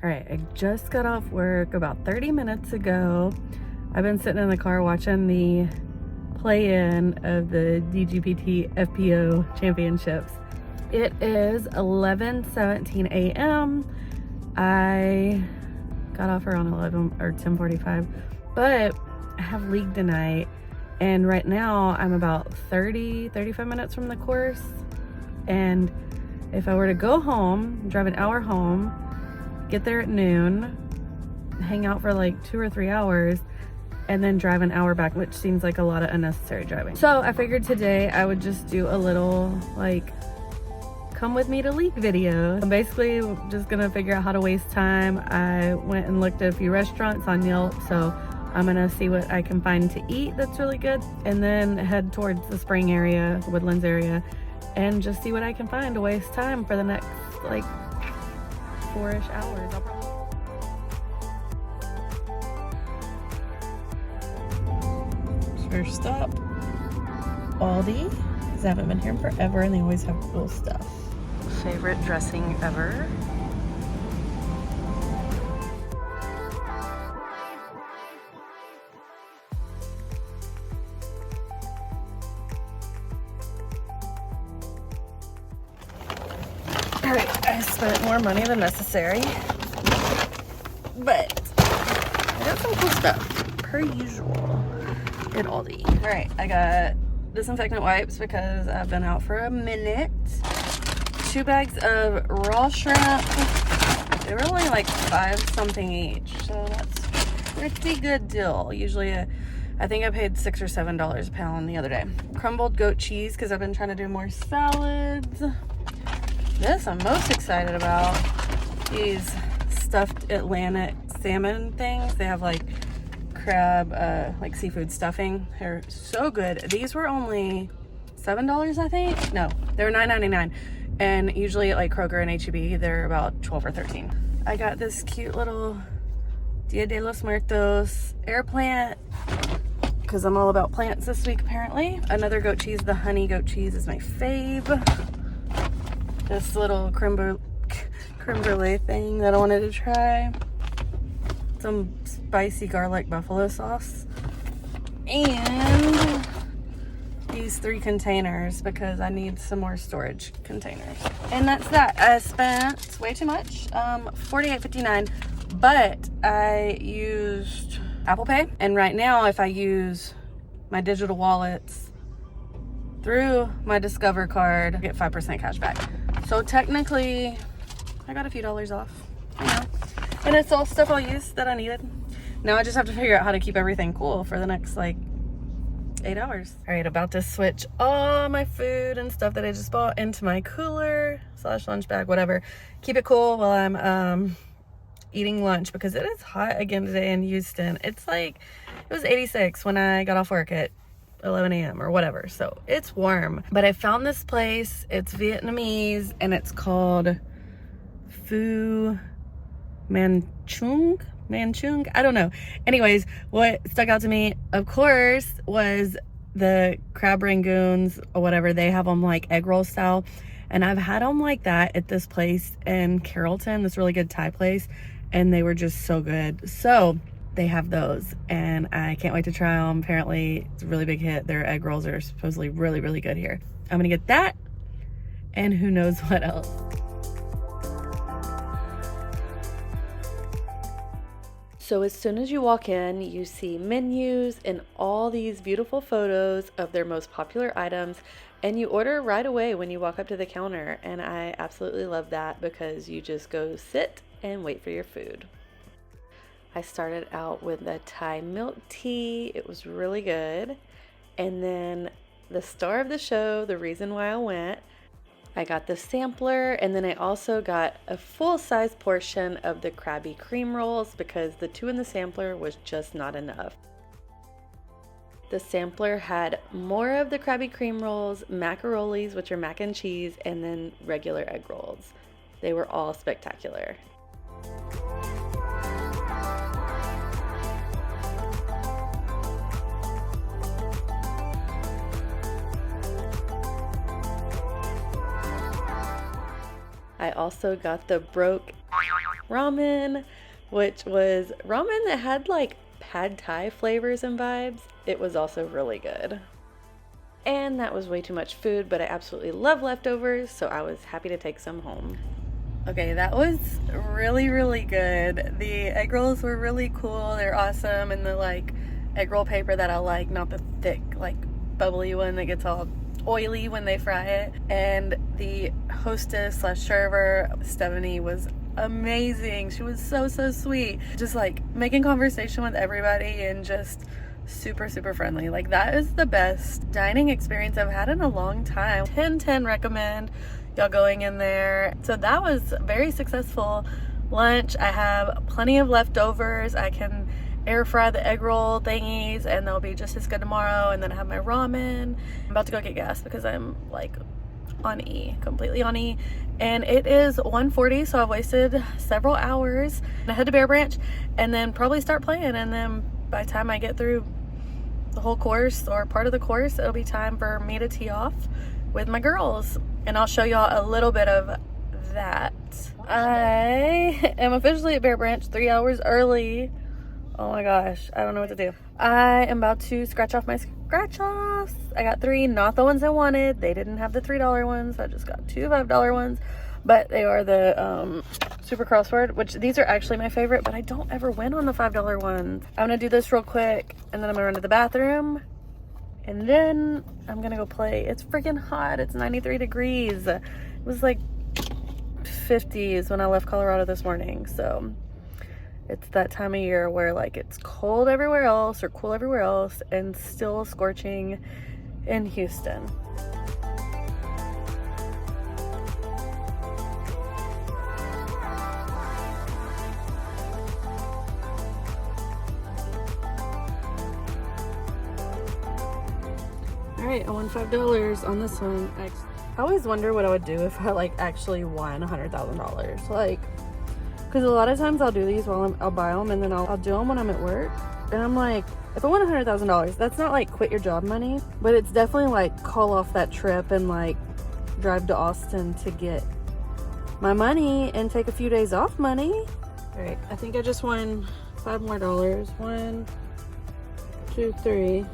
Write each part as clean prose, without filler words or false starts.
All right, I just got off work about 30 minutes ago. I've been sitting in the car watching the play-in of the DGPT FPO championships. It is 11:17 a.m. I got off around 11 or 10:45, but I have league tonight, and right now I'm about 35 minutes from the course. And if I were to go home, drive an hour home, get there at noon, hang out for like 2 or 3 hours, and then drive an hour back, which seems like a lot of unnecessary driving. So I figured today I would just do a little like come with me to league video. I'm basically just gonna figure out how to waste time. I went and looked at a few restaurants on Yelp, so I'm gonna see what I can find to eat that's really good, and then head towards the spring area, Woodlands area, and just see what I can find to waste time for the next like 4-ish hours. First stop, Aldi, because I haven't been here in forever and they always have cool stuff. Favorite dressing ever. Alright, I spent more money than necessary, but I got some cool stuff, per usual, at Aldi. Alright, I got disinfectant wipes because I've been out for a minute. 2 bags of raw shrimp. They were only like 5 something each, so that's a pretty good deal. Usually I think I paid $6 or $7 a pound the other day. Crumbled goat cheese because I've been trying to do more salads. This I'm most excited about. These stuffed Atlantic salmon things. They have like crab, like seafood stuffing. They're so good. These were only $7, I think. No, they were $9.99. And usually at like Kroger and H-E-B, they're about $12 or $13. I got this cute little Dia de los Muertos air plant because I'm all about plants this week apparently. Another goat cheese, the honey goat cheese is my fave. This little creme brulee thing that I wanted to try. Some spicy garlic buffalo sauce. And these 3 containers because I need some more storage containers. And that's that. I spent way too much, $48.59, but I used Apple Pay. And right now, if I use my digital wallets through my Discover card, I get 5% cash back. So technically, I got a few dollars off, you know. And it's all stuff I'll use that I needed. Now I just have to figure out how to keep everything cool for the next like 8 hours. All right, about to switch all my food and stuff that I just bought into my cooler / lunch bag, whatever. Keep it cool while I'm eating lunch because it is hot again today in Houston. It's like, it was 86 when I got off work at 11 a.m. or whatever, so it's warm. But I found this place, it's Vietnamese, and it's called Phu Manchung, I don't know. Anyways, what stuck out to me, of course, was the crab rangoons or whatever. They have them like egg roll style, and I've had them like that at this place in Carrollton, this really good Thai place, and they were just so good. So they have those, and I can't wait to try them. Apparently it's a really big hit. Their egg rolls are supposedly really, really good here. I'm gonna get that, and who knows what else. So as soon as you walk in, you see menus and all these beautiful photos of their most popular items, and you order right away when you walk up to the counter. And I absolutely love that because you just go sit and wait for your food. I started out with a Thai milk tea. It was really good. And then the star of the show, the reason why I went, I got the sampler, and then I also got a full-size portion of the Krabby Cream Rolls because the 2 in the sampler was just not enough. The sampler had more of the Krabby Cream Rolls, macarolis, which are mac and cheese, and then regular egg rolls. They were all spectacular. I also got the broke ramen, which was ramen that had like pad thai flavors and vibes. It was also really good. And that was way too much food, but I absolutely love leftovers, so I was happy to take some home. Okay, that was really, really good. The egg rolls were really cool. They're awesome. And the like egg roll paper that I like, not the thick, like bubbly one that gets all oily when they fry it. And the hostess / server, Stephanie, was amazing. She was so sweet. Just like making conversation with everybody and just super friendly. Like, that is the best dining experience I've had in a long time. 10/10 recommend y'all going in there. So that was very successful lunch. I have plenty of leftovers. I can air fry the egg roll thingies and they'll be just as good tomorrow. And then I have my ramen. I'm about to go get gas because I'm like on E, completely on E. And it is 1:40, so I've wasted several hours. I head to Bear Branch and then probably start playing, and then by the time I get through the whole course or part of the course, it'll be time for me to tee off with my girls, and I'll show y'all a little bit of that. I am officially at Bear Branch 3 hours early. Oh my gosh, I don't know what to do. I am about to scratch off my scratch offs. I got 3, not the ones I wanted. They didn't have the $3 ones, so I just got 2 $5 ones, but they are the super crossword, which these are actually my favorite, but I don't ever win on the $5 ones. I'm gonna do this real quick and then I'm gonna run to the bathroom and then I'm gonna go play. It's freaking hot. It's 93 degrees. It was like 50s when I left Colorado this morning, so it's that time of year where like it's cold everywhere else or cool everywhere else and still scorching in Houston. All right, I won $5 on this one. I always wonder what I would do if I like actually won $100,000. Like, because a lot of times I'll do these while I'll buy them and then I'll do them when I'm at work. And I'm like, if I won $100,000, that's not like quit your job money, but it's definitely like call off that trip and like drive to Austin to get my money and take a few days off money. All right, I think I just won $5 more. 1, 2, 3.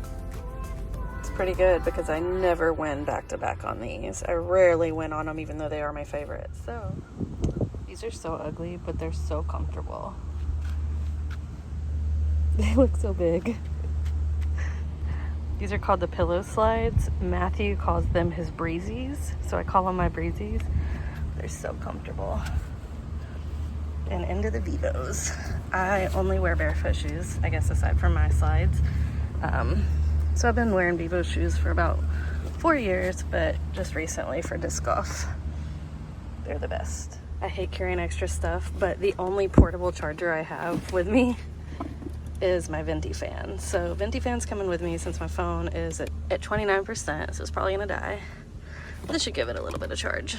It's pretty good because I never win back to back on these. I rarely win on them, even though they are my favorite. So these are so ugly, but they're so comfortable. They look so big. These are called the pillow slides. Matthew calls them his breezies, so I call them my breezies. They're so comfortable. And into the Vivos. I only wear barefoot shoes, I guess, aside from my slides. So I've been wearing Vivo shoes for about 4 years, but just recently for disc golf. They're the best. I hate carrying extra stuff, but the only portable charger I have with me is my Venti fan. So Venti fan's coming with me since my phone is at 29%, so it's probably gonna die. This should give it a little bit of charge.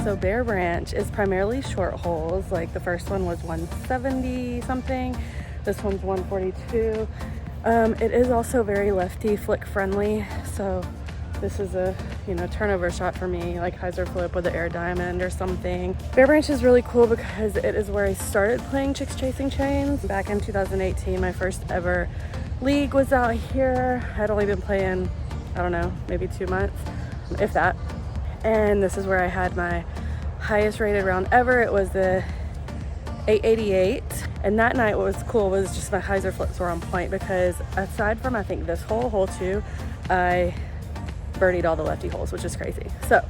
So Bear Branch is primarily short holes. Like the first one was 170 something. This one's 142. It is also very lefty flick friendly. So this is a, turnover shot for me, like hyzer flip with the air diamond or something. Bear Branch is really cool because it is where I started playing Chicks Chasing Chains. Back in 2018, my first ever league was out here. I'd only been playing, I don't know, maybe 2 months, if that. And this is where I had my highest rated round ever. It was the 888. And that night what was cool was just my hyzer flips were on point because aside from I think this hole 2, I birdied all the lefty holes, which is crazy. So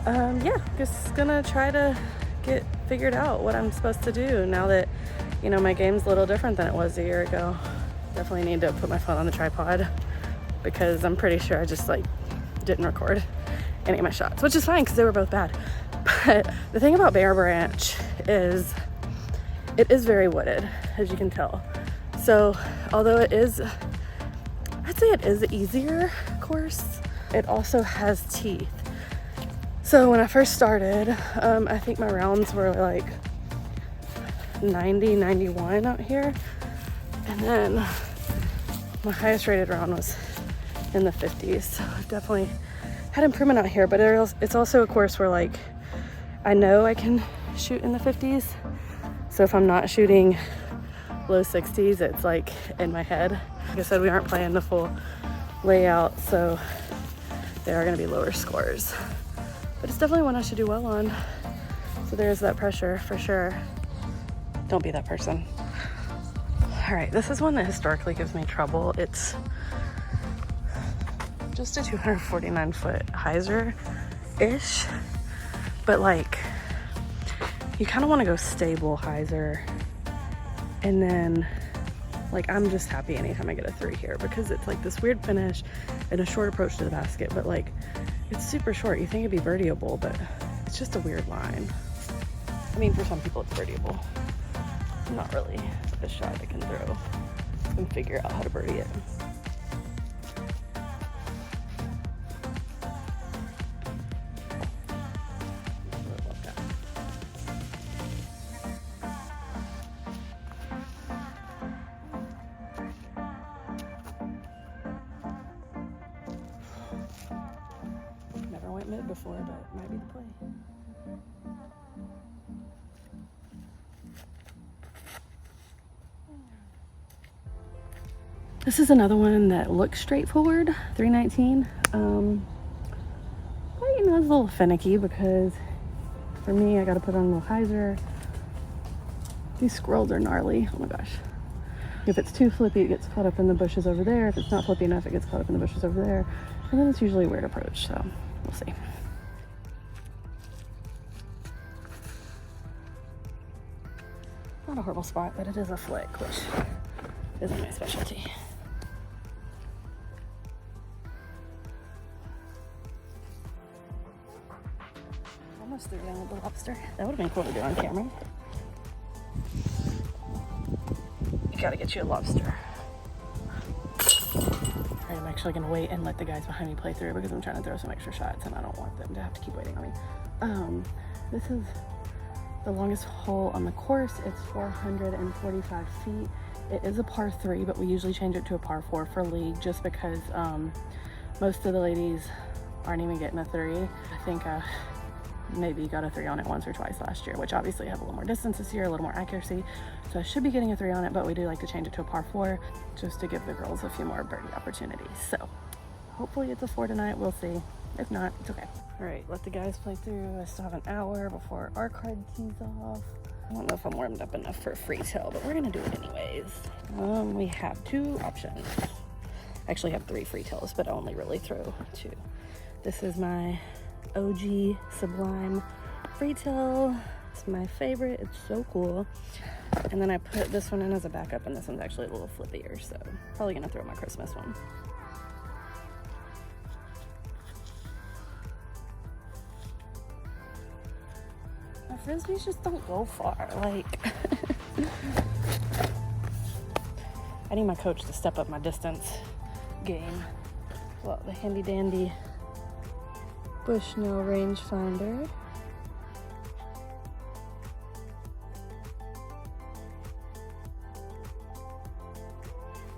yeah, just gonna try to get figured out what I'm supposed to do now that, my game's a little different than it was a year ago. Definitely need to put my phone on the tripod because I'm pretty sure I just didn't record any of my shots, which is fine because they were both bad. But the thing about Bear Branch is it is very wooded, as you can tell. So although it is, I'd say it is an easier course, it also has teeth. So when I first started, I think my rounds were like 90, 91 out here. And then my highest rated round was in the 50s. So I've definitely had improvement out here, but it's also a course where like, I know I can shoot in the 50s. So if I'm not shooting low 60s, it's like in my head. Like I said, we aren't playing the full layout, so there are gonna be lower scores. But it's definitely one I should do well on. So there's that pressure for sure. Don't be that person. All right, this is one that historically gives me trouble. It's just a 249 foot hyzer-ish, but like, you kind of want to go stable hyzer, and then like, I'm just happy anytime I get a 3 here because it's like this weird finish and a short approach to the basket, but like, it's super short. You think it'd be birdieable, but it's just a weird line. I mean, for some people it's birdieable. Not really a shot I can throw and figure out how to birdie it. Never went mid before, but might be the play. This is another one that looks straightforward, 319. But you know, it's a little finicky because for me, I got to put on a little hyzer. These squirrels are gnarly. Oh my gosh. If it's too flippy, it gets caught up in the bushes over there. If it's not flippy enough, it gets caught up in the bushes over there. And then it's usually a weird approach, so we'll see. Not a horrible spot, but it is a flick, which isn't my specialty. Almost threw down with the lobster. That would have been cool to do on camera. You gotta get you a lobster. Alright, I'm actually gonna wait and let the guys behind me play through because I'm trying to throw some extra shots and I don't want them to have to keep waiting on me. This is the longest hole on the course. It's 445 feet. It is a par 3, but we usually change it to a par 4 for league just because most of the ladies aren't even getting a 3. I think maybe got a 3 on it once or twice last year, which obviously I have a little more distance this year, a little more accuracy. So I should be getting a 3 on it, but we do like to change it to a par 4 just to give the girls a few more birdie opportunities. So hopefully it's a 4 tonight. We'll see. If not, it's okay. All right, let the guys play through. I still have an hour before our card tees off. I don't know if I'm warmed up enough for a free tail, but we're gonna do it anyways. We have 2 options. I actually have 3 free tails, but I only really throw 2. This is my OG Sublime free tail. It's my favorite. It's so cool. And then I put this one in as a backup, and this one's actually a little flippier, so probably gonna throw my Christmas one. My frisbees just don't go far. Like, I need my coach to step up my distance game. Well, the handy dandy Bushnell rangefinder.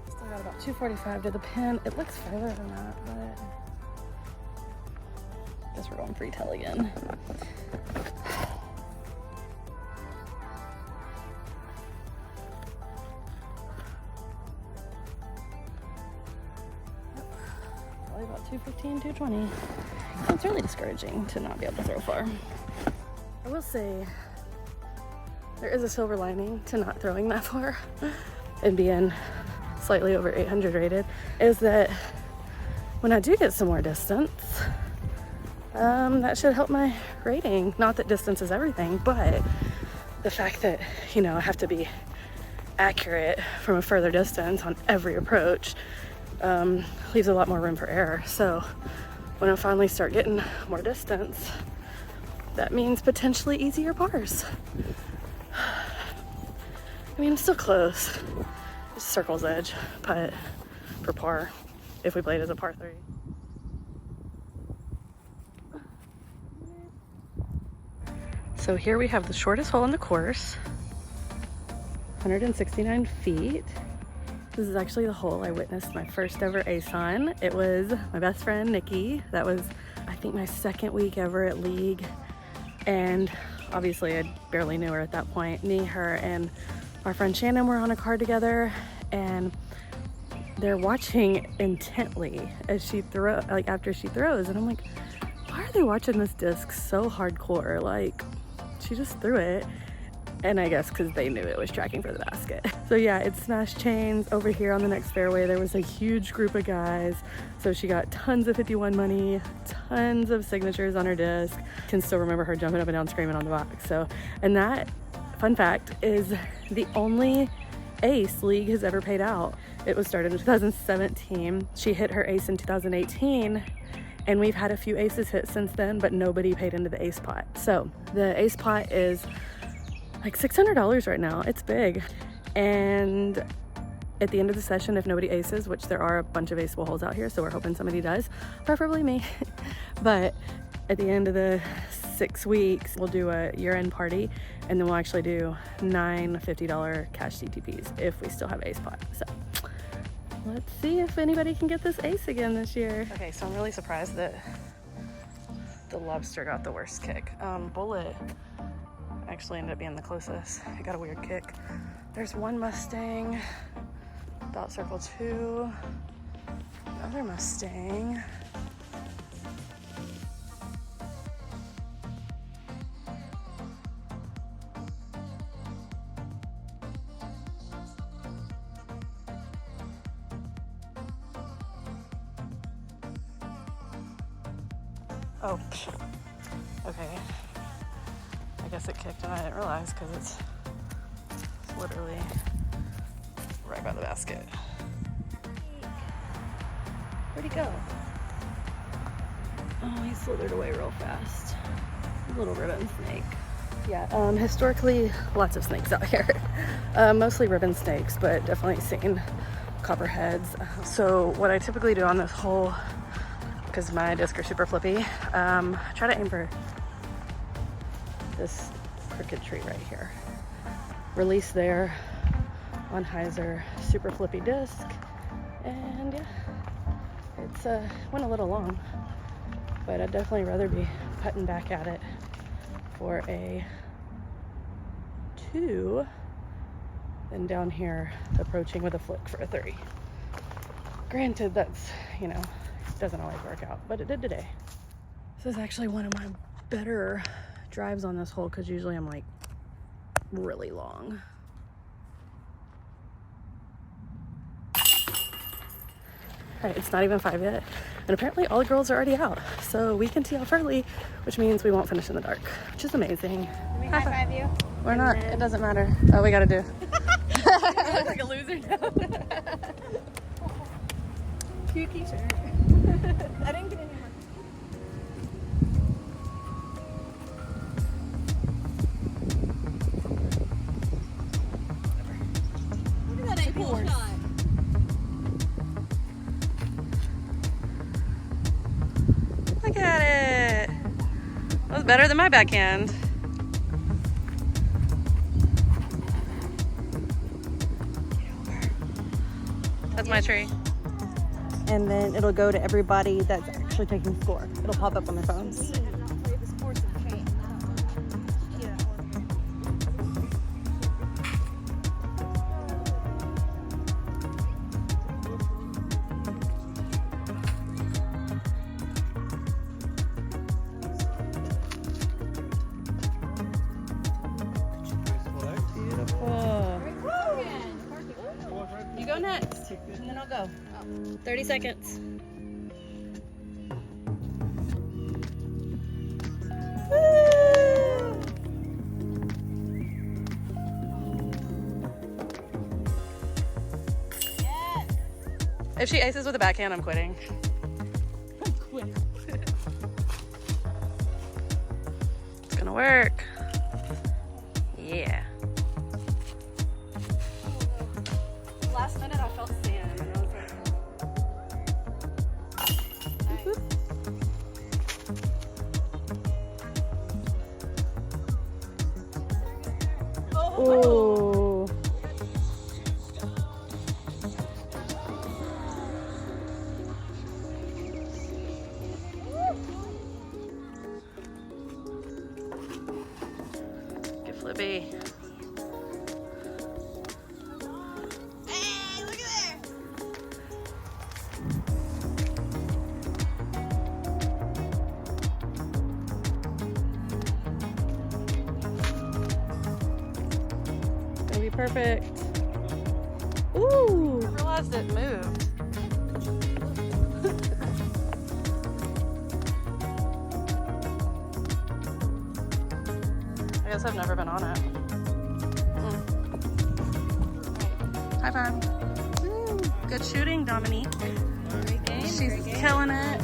Still got about 245 to the pin. It looks further than that, but I guess we're going free tail again. Probably about 215, 220. So it's really discouraging to not be able to throw far. I will say there is a silver lining to not throwing that far and being slightly over 800 rated, is that when I do get some more distance, that should help my rating. Not that distance is everything, but the fact that, you know, I have to be accurate from a further distance on every approach leaves a lot more room for error. So when I finally start getting more distance, that means potentially easier pars. I mean, it's still close. It's circle's edge putt for par if we played as a par 3. So here we have the shortest hole in the course, 169 feet. This is actually the hole I witnessed my first ever ace on. It was my best friend, Nikki. That was, I think, my second week ever at League. And obviously I barely knew her at that point. Me, her, and our friend Shannon were on a card together, and they're watching intently as she after she throws. And I'm like, why are they watching this disc so hardcore? Like, she just threw it. And I guess because they knew it was tracking for the basket. So yeah, it smashed chains. Over here on the next fairway, there was a huge group of guys. So she got tons of 51 money, tons of signatures on her disc. Can still remember her jumping up and down screaming on the box. So, and that, fun fact, is the only ace League has ever paid out. It was started in 2017. She hit her ace in 2018. And we've had a few aces hit since then, but nobody paid into the ace pot. So the ace pot is like $600 right now. It's big. And at the end of the session, if nobody aces, which there are a bunch of aceable holes out here, so we're hoping somebody does, preferably me. But at the end of the 6 weeks, we'll do a year-end party, and then we'll actually do 9 $50 cash DTPs if we still have ace pot. So let's see if anybody can get this ace again this year. Okay, so I'm really surprised that the lobster got the worst kick. Bullet actually ended up being the closest. It got a weird kick. There's one Mustang, about circle 2, another Mustang. Oh, okay. I guess it kicked and I didn't realize because it's literally right by the basket. Where'd he go? Oh, he slithered away real fast. Little ribbon snake. Yeah, historically, lots of snakes out here. Mostly ribbon snakes, but definitely seen copperheads. So what I typically do on this hole, because my discs are super flippy, try to aim for this crooked tree right here. Release there on hyzer, super flippy disc, and yeah, it's went a little long, but I'd definitely rather be putting back at it for a 2 than down here approaching with a flick for a 3. Granted, that's, you know, doesn't always work out, but it did today. This is actually one of my better drives on this hole because usually I'm like really long. Alright, it's not even 5 yet, and apparently all the girls are already out, so we can tee off early, which means we won't finish in the dark, which is amazing. Can we high five you? We're not, it doesn't matter. Oh, we gotta do. You look like a loser now. Cute t-shirt. I didn't get any more. Look at that angle shot. Look at it. That was better than my backhand. That's my tree. And then it'll go to everybody that's actually taking score. It'll pop up on their phones. Beautiful. You go next, and then I'll go. 30 seconds. Woo! Yes. If she aces with a backhand, I'm quitting. I'm quitting. It's gonna work. Yeah. Ooh. Get flippy. Hey, look at there. Gonna be perfect. Ooh. I realized it moved. I guess I've never been on it. High five. Woo. Good shooting, Dominique. She's killing it.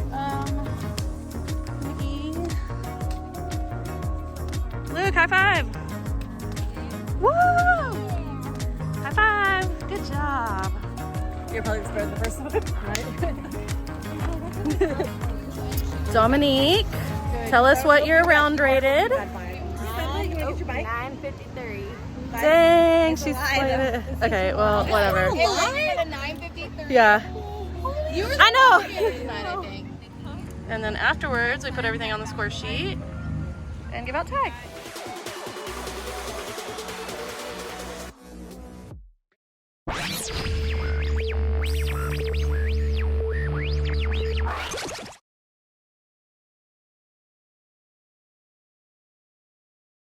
Nikki. Luke, high five. Woo! High five. Good job. You're probably just better than the first one, right? Dominique, tell us what your round rated. 953. Dang, she slayed it. Okay, well, whatever. It landed at a 953. Yeah. You were I know. I think. And then afterwards, we put everything on the score sheet and give out tags.